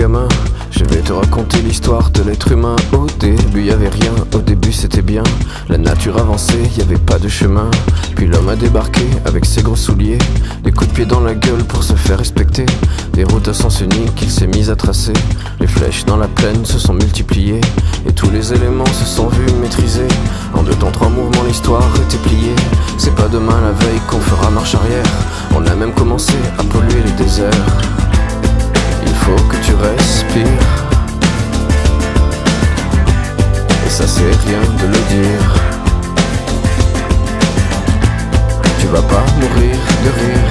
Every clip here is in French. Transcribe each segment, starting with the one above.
gamin. Je vais te raconter l'histoire de l'être humain. Au début y'avait rien, au début c'était bien. La nature avançait, y'avait pas de chemin. Puis l'homme a débarqué avec ses gros souliers, des coups de pied dans la gueule pour se faire respecter. Des routes à sens unique qu'il s'est mis à tracer. Les flèches dans la plaine se sont multipliées, et tous les éléments se sont vus maîtrisés. En 2 temps 3 mouvements l'histoire était pliée. C'est pas demain la veille qu'on fera marche arrière. On a même commencé à polluer les déserts. Il faut que tu respires, et ça c'est rien de le dire. Tu vas pas mourir de rire,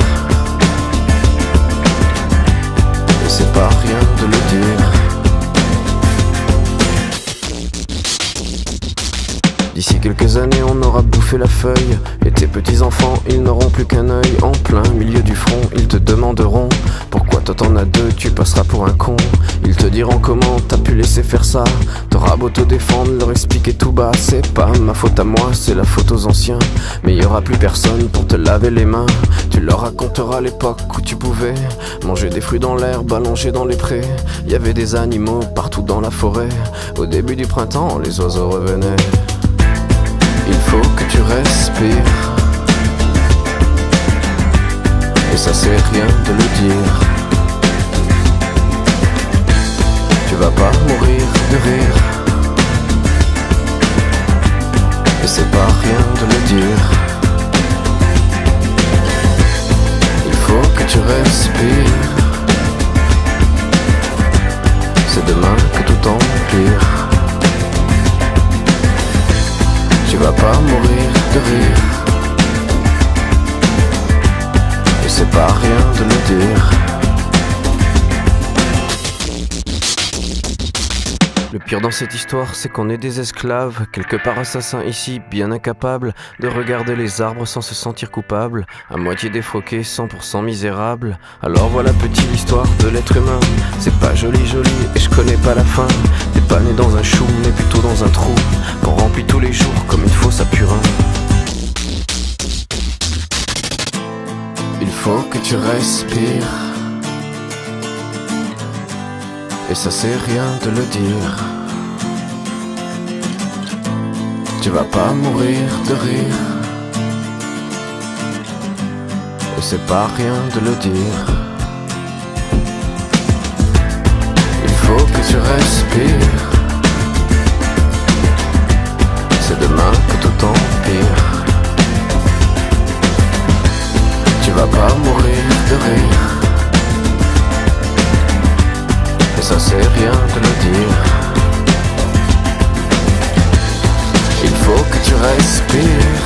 et c'est pas rien de le dire. D'ici quelques années on aura bouffé la feuille, et tes petits enfants ils n'auront plus qu'un œil. En plein milieu du front ils te demanderont pourquoi toi t'en as 2, tu passeras pour un con. Ils te diront comment t'as pu laisser faire ça. T'auras beau te défendre, leur expliquer tout bas. C'est pas ma faute à moi, c'est la faute aux anciens. Mais y aura plus personne pour te laver les mains. Tu leur raconteras l'époque où tu pouvais manger des fruits dans l'herbe, allongés dans les prés. Y avait des animaux partout dans la forêt. Au début du printemps, les oiseaux revenaient. Il faut que tu respires, et ça c'est rien de le dire. Tu vas pas mourir de rire, et c'est pas rien de le dire. Il faut que tu respires, c'est demain que tout empire. Tu vas pas mourir de rire, et c'est pas rien de le dire. Le pire dans cette histoire, c'est qu'on est des esclaves, quelque part assassins ici, bien incapables de regarder les arbres sans se sentir coupables, à moitié défroqués, 100% misérables. Alors voilà petite l'histoire de l'être humain. C'est pas joli et je connais pas la fin. T'es pas né dans un chou, mais plutôt dans un trou qu'on remplit tous les jours comme une fosse à purin. Il faut que tu respires, et ça c'est rien de le dire. Tu vas pas mourir de rire, et c'est pas rien de le dire. Il faut que tu respires, c'est demain que tout empire. Tu vas pas mourir de rire, et ça c'est rien de le dire. Il faut que tu respires,